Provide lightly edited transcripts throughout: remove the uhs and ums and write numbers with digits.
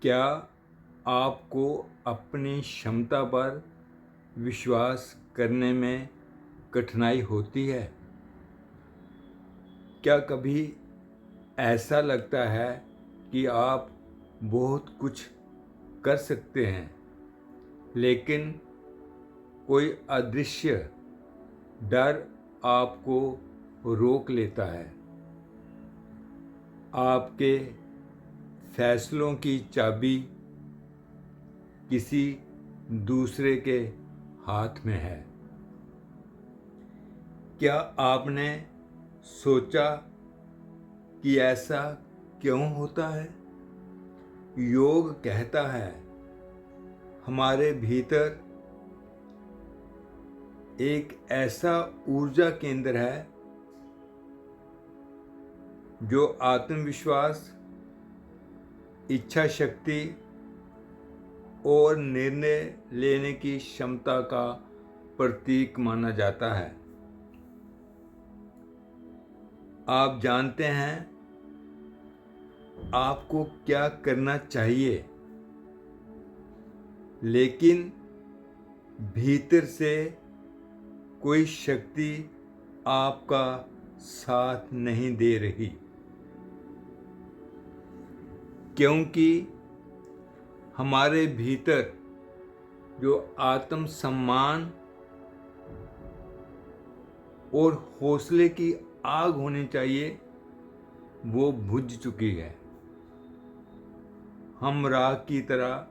क्या आपको अपनी क्षमता पर विश्वास करने में कठिनाई होती है? क्या कभी ऐसा लगता है कि आप बहुत कुछ कर सकते हैं, लेकिन कोई अदृश्य डर आपको रोक लेता है? आपके फैसलों की चाबी किसी दूसरे के हाथ में है। क्या आपने सोचा कि ऐसा क्यों होता है? योग कहता है हमारे भीतर एक ऐसा ऊर्जा केंद्र है जो आत्मविश्वास, इच्छा शक्ति और निर्णय लेने की क्षमता का प्रतीक माना जाता है। आप जानते हैं आपको क्या करना चाहिए, लेकिन भीतर से कोई शक्ति आपका साथ नहीं दे रही, क्योंकि हमारे भीतर जो आत्मसम्मान और हौसले की आग होनी चाहिए वो बुझ चुकी है। हम राख की तरह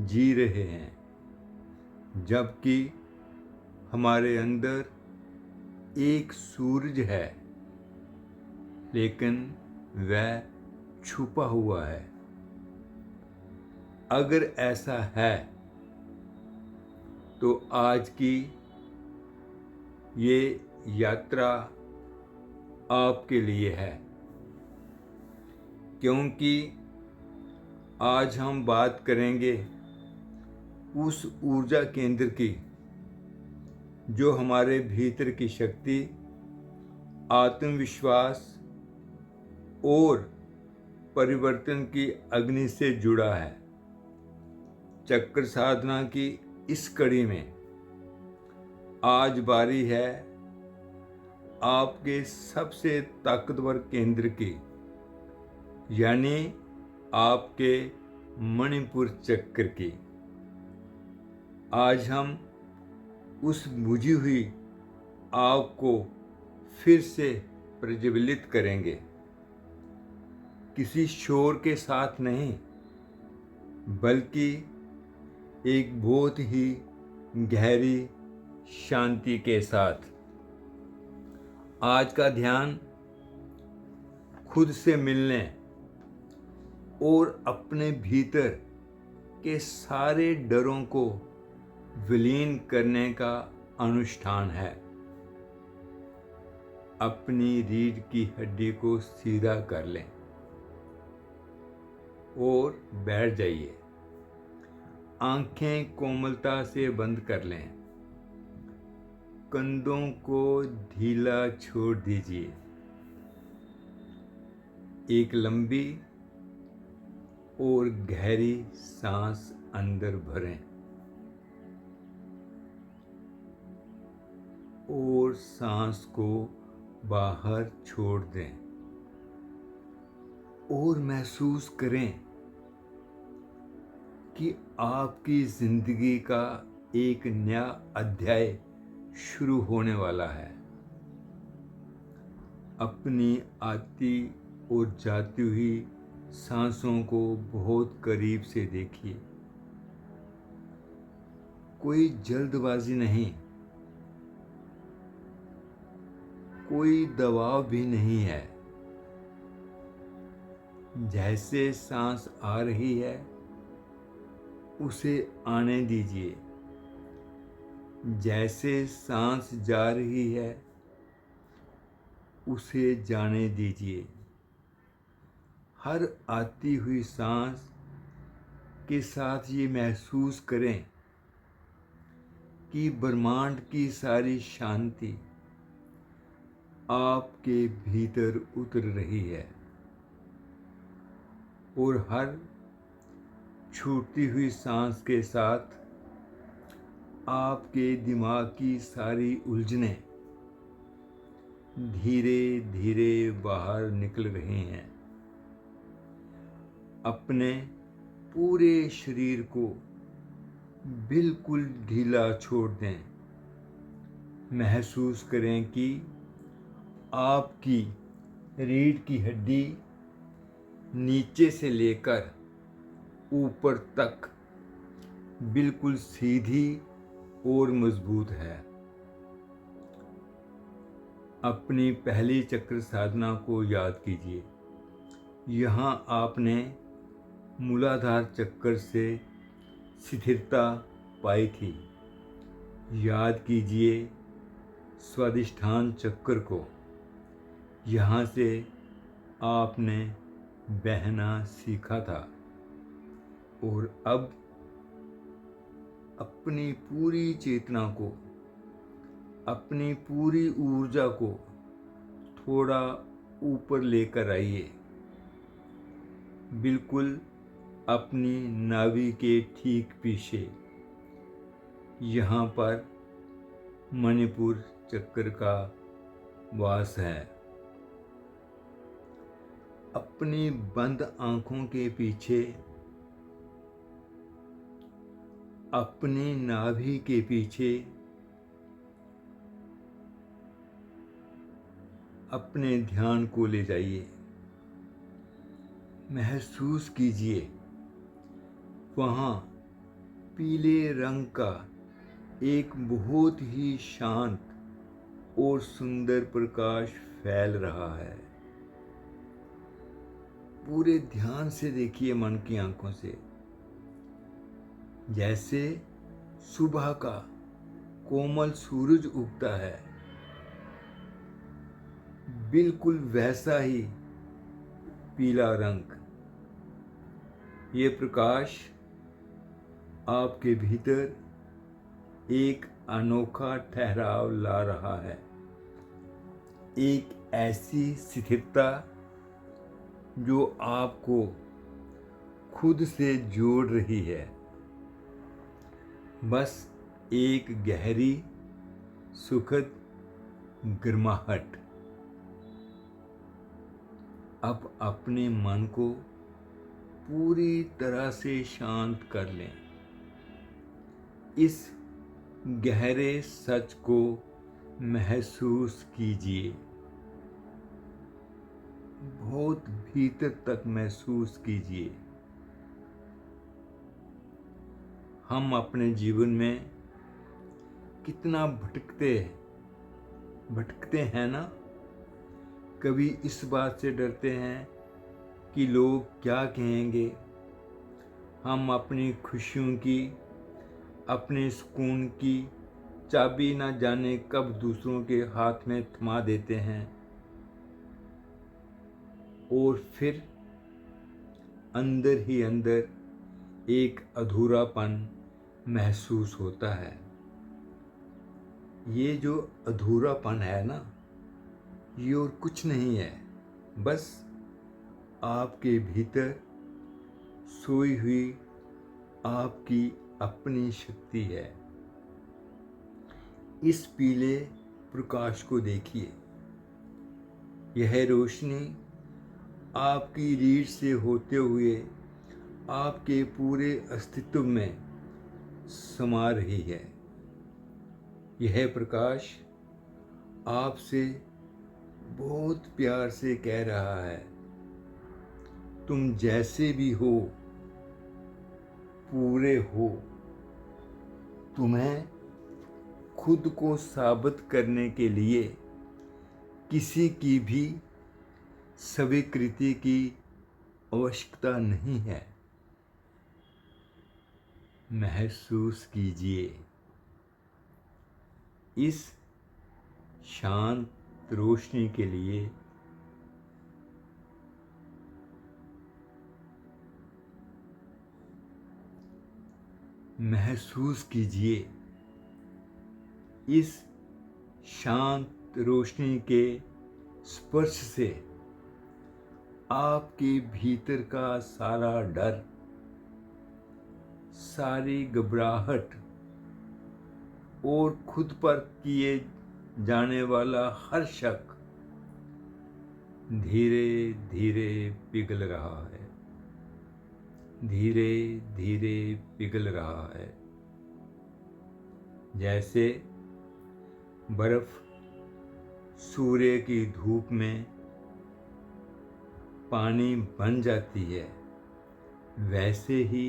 जी रहे हैं, जबकि हमारे अंदर एक सूरज है, लेकिन वह छुपा हुआ है। अगर ऐसा है तो आज की ये यात्रा आपके लिए है, क्योंकि आज हम बात करेंगे उस ऊर्जा केंद्र की जो हमारे भीतर की शक्ति, आत्मविश्वास और परिवर्तन की अग्नि से जुड़ा है। चक्र साधना की इस कड़ी में आज बारी है आपके सबसे ताकतवर केंद्र की, यानी आपके मणिपुर चक्र की। आज हम उस बुझी हुई आग को फिर से प्रज्वलित करेंगे, किसी शोर के साथ नहीं, बल्कि एक बहुत ही गहरी शांति के साथ। आज का ध्यान खुद से मिलने और अपने भीतर के सारे डरों को विलीन करने का अनुष्ठान है। अपनी रीढ़ की हड्डी को सीधा कर लें और बैठ जाइए। आंखें कोमलता से बंद कर लें। कंधों को ढीला छोड़ दीजिए। एक लंबी और गहरी सांस अंदर भरें और सांस को बाहर छोड़ दें और महसूस करें कि आपकी जिंदगी का एक नया अध्याय शुरू होने वाला है। अपनी आती और जाती हुई सांसों को बहुत करीब से देखिए। कोई जल्दबाजी नहीं, कोई दबाव भी नहीं है। जैसे सांस आ रही है उसे आने दीजिए, जैसे सांस जा रही है उसे जाने दीजिए। हर आती हुई सांस के साथ ये महसूस करें कि ब्रह्मांड की सारी शांति आपके भीतर उतर रही है और हर छूटती हुई सांस के साथ आपके दिमाग की सारी उलझनें धीरे धीरे बाहर निकल रही हैं। अपने पूरे शरीर को बिल्कुल ढीला छोड़ दें। महसूस करें कि आपकी रीढ़ की हड्डी नीचे से लेकर ऊपर तक बिल्कुल सीधी और मजबूत है। अपनी पहली चक्र साधना को याद कीजिए। यहाँ आपने मूलाधार चक्र से स्थिरता पाई थी। याद कीजिए स्वादिष्ठान चक्र को। यहाँ से आपने बहना सीखा था और अब अपनी पूरी चेतना को, अपनी पूरी ऊर्जा को थोड़ा ऊपर लेकर आइए। बिल्कुल अपनी नाभि के ठीक पीछे, यहाँ पर मणिपुर चक्र का वास है। अपनी बंद आंखों के पीछे, अपनी नाभि के पीछे अपने ध्यान को ले जाइए। महसूस कीजिए वहाँ पीले रंग का एक बहुत ही शांत और सुंदर प्रकाश फैल रहा है। पूरे ध्यान से देखिए मन की आंखों से। जैसे सुबह का कोमल सूरज उगता है, बिल्कुल वैसा ही पीला रंग। ये प्रकाश आपके भीतर एक अनोखा ठहराव ला रहा है। एक ऐसी स्थिरता जो आपको खुद से जोड़ रही है। बस एक गहरी सुखद गर्माहट। अब अपने मन को पूरी तरह से शांत कर लें। इस गहरे सच को महसूस कीजिए। बहुत भीतर तक महसूस कीजिए। हम अपने जीवन में कितना भटकते हैं ना। कभी इस बात से डरते हैं कि लोग क्या कहेंगे। हम अपनी खुशियों की, अपने सुकून की चाबी ना जाने कब दूसरों के हाथ में थमा देते हैं और फिर अंदर ही अंदर एक अधूरापन महसूस होता है। ये जो अधूरापन है ना, ये और कुछ नहीं है, बस आपके भीतर सोई हुई आपकी अपनी शक्ति है। इस पीले प्रकाश को देखिए। यह रोशनी आपकी रीढ़ से होते हुए आपके पूरे अस्तित्व में समा रही है। यह प्रकाश आपसे बहुत प्यार से कह रहा है, तुम जैसे भी हो पूरे हो। तुम्हें खुद को साबित करने के लिए किसी की भी स्वीकृति की आवश्यकता नहीं है। महसूस कीजिए इस शांत रोशनी के लिए महसूस कीजिए इस शांत रोशनी के स्पर्श से आपके भीतर का सारा डर, सारी घबराहट और खुद पर किए जाने वाला हर शक धीरे धीरे पिघल रहा है, धीरे धीरे पिघल रहा है। जैसे बर्फ सूर्य की धूप में पानी बन जाती है, वैसे ही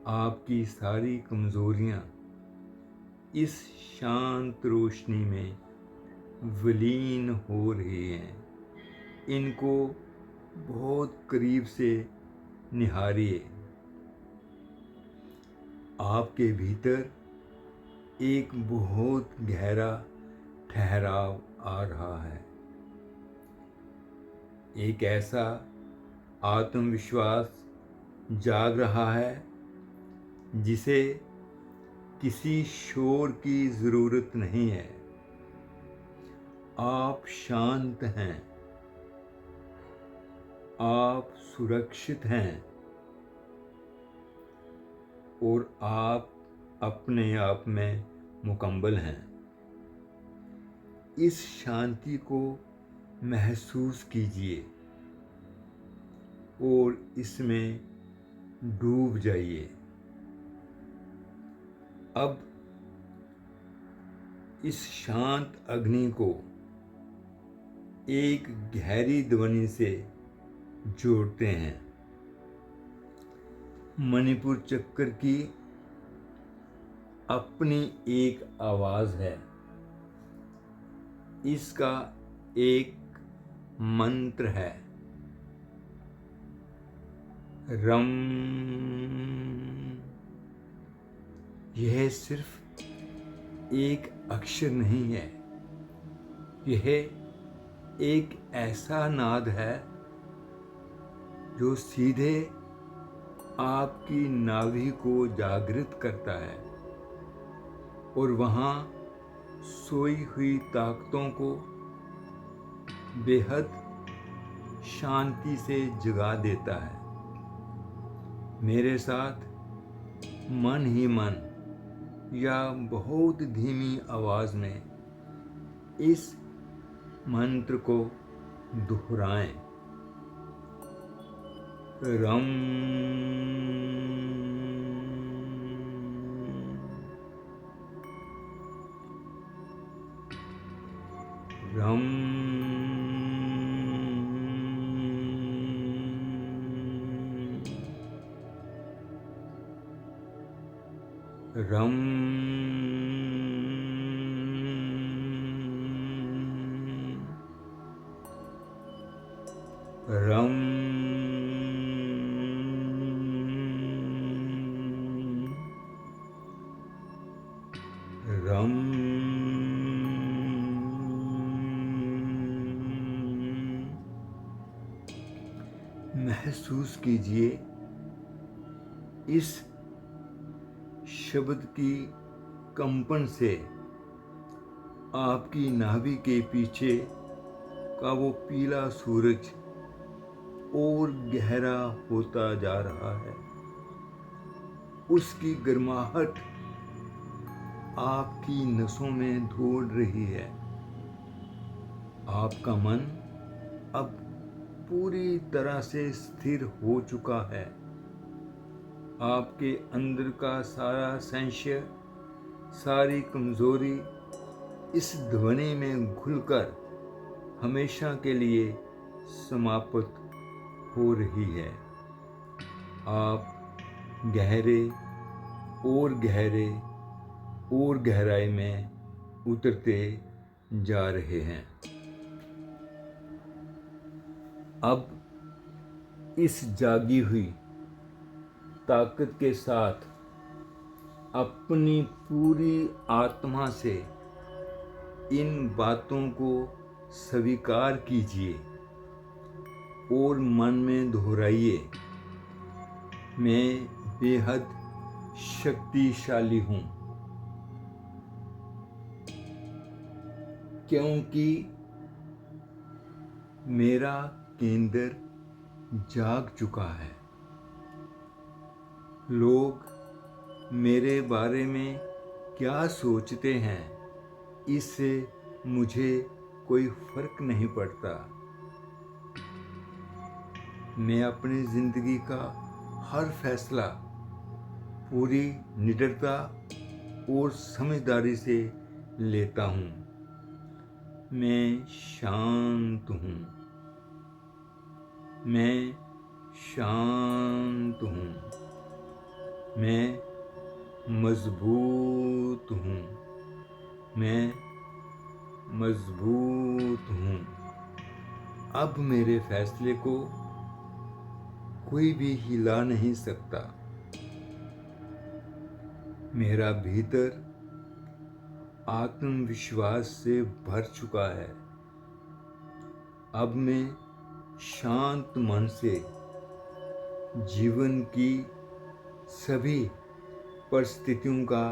आपकी सारी कमजोरियां इस शांत रोशनी में विलीन हो रही हैं। इनको बहुत करीब से निहारिए। आपके भीतर एक बहुत गहरा ठहराव आ रहा है, एक ऐसा आत्मविश्वास जाग रहा है जिसे किसी शोर की जरूरत नहीं है। आप शांत हैं, आप सुरक्षित हैं और आप अपने आप में मुकम्मल हैं। इस शांति को महसूस कीजिए और इसमें डूब जाइए। अब इस शांत अग्नि को एक गहरी ध्वनि से जोड़ते हैं। मणिपुर चक्र की अपनी एक आवाज है। इसका एक मंत्र है, रम। यह सिर्फ एक अक्षर नहीं है, यह एक ऐसा नाद है जो सीधे आपकी नाभि को जागृत करता है और वहाँ सोई हुई ताकतों को बेहद शांति से जगा देता है। मेरे साथ मन ही मन या बहुत धीमी आवाज में इस मंत्र को दोहराएं। रम। रम। रम। रम। रम। महसूस कीजिए इस शब्द की कंपन से आपकी नाभि के पीछे का वो पीला सूरज और गहरा होता जा रहा है। उसकी गर्माहट आपकी नसों में दौड़ रही है। आपका मन अब पूरी तरह से स्थिर हो चुका है। आपके अंदर का सारा संशय, सारी कमजोरी इस ध्वनि में घुलकर हमेशा के लिए समाप्त हो रही है। आप गहरे और गहरे और गहराई में उतरते जा रहे हैं। अब इस जागी हुई ताकत के साथ अपनी पूरी आत्मा से इन बातों को स्वीकार कीजिए और मन में दोहराइए, मैं बेहद शक्तिशाली हूँ, क्योंकि मेरा केंद्र जाग चुका है। लोग मेरे बारे में क्या सोचते हैं, इससे मुझे कोई फर्क नहीं पड़ता। मैं अपनी ज़िंदगी का हर फैसला पूरी निडरता और समझदारी से लेता हूँ। मैं शांत हूँ। मैं शांत हूँ। मैं मजबूत हूँ। मैं मजबूत हूँ। अब मेरे फैसले को कोई भी हिला नहीं सकता। मेरा भीतर आत्मविश्वास से भर चुका है। अब मैं शांत मन से जीवन की सभी परिस्थितियों का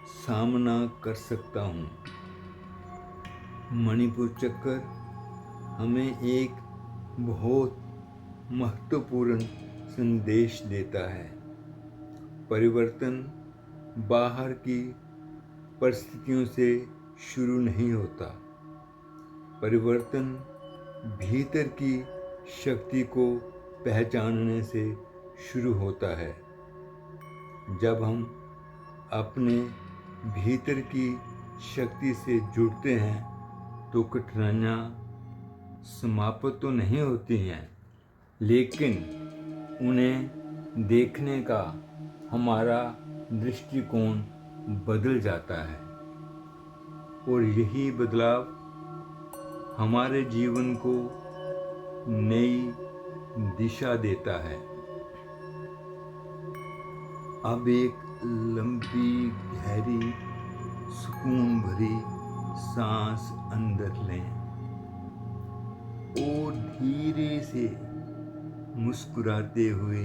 सामना कर सकता हूँ। मणिपुर चक्कर हमें एक बहुत महत्वपूर्ण संदेश देता है। परिवर्तन बाहर की परिस्थितियों से शुरू नहीं होता। परिवर्तन भीतर की शक्ति को पहचानने से शुरू होता है। जब हम अपने भीतर की शक्ति से जुड़ते हैं तो कठिनाइयाँ समाप्त तो नहीं होती हैं, लेकिन उन्हें देखने का हमारा दृष्टिकोण बदल जाता है और यही बदलाव हमारे जीवन को नई दिशा देता है। अब एक लंबी गहरी सुकून भरी सांस अंदर लें और धीरे से मुस्कुराते हुए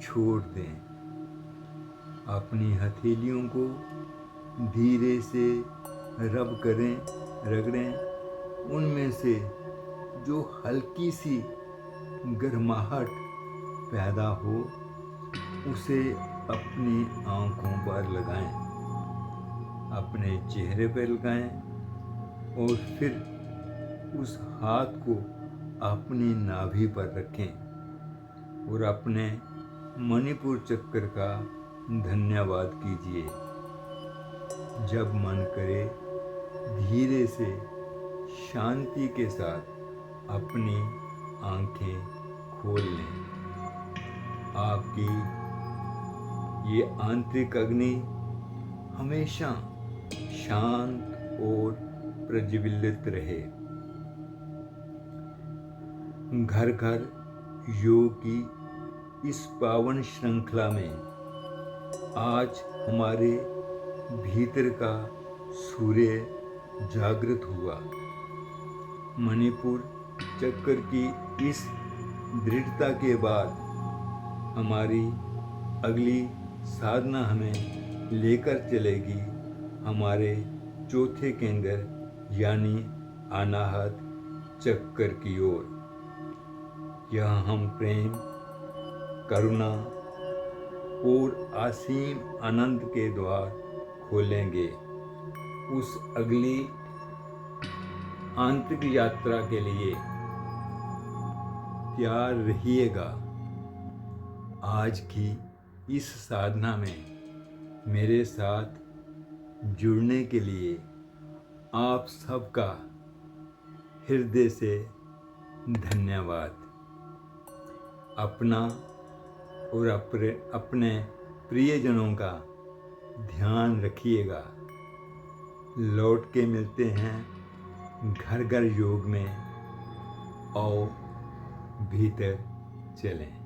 छोड़ दें। अपनी हथेलियों को धीरे से रब करें, रगड़ें। उनमें से जो हल्की सी गर्माहट पैदा हो उसे अपनी आँखों पर लगाएं, अपने चेहरे पर लगाएं और फिर उस हाथ को अपनी नाभि पर रखें और अपने मणिपुर चक्र का धन्यवाद कीजिए। जब मन करे धीरे से शांति के साथ अपनी आंखें खोल लें। आपकी ये आंतरिक अग्नि हमेशा शांत और प्रज्वलित रहे। घर घर योग की इस पावन श्रृंखला में आज हमारे भीतर का सूर्य जागृत हुआ। मणिपुर चक्कर की इस दृढ़ता के बाद हमारी अगली साधना हमें लेकर चलेगी हमारे चौथे केंद्र यानी अनाहत चक्कर की ओर। यहाँ हम प्रेम, करुणा और असीम आनंद के द्वार खोलेंगे। उस अगली आंतरिक यात्रा के लिए तैयार रहिएगा। आज की इस साधना में मेरे साथ जुड़ने के लिए आप सबका हृदय से धन्यवाद। अपना और अपने प्रियजनों का ध्यान रखिएगा। लौट के मिलते हैं घर घर योग में। आओ भीतर चलें।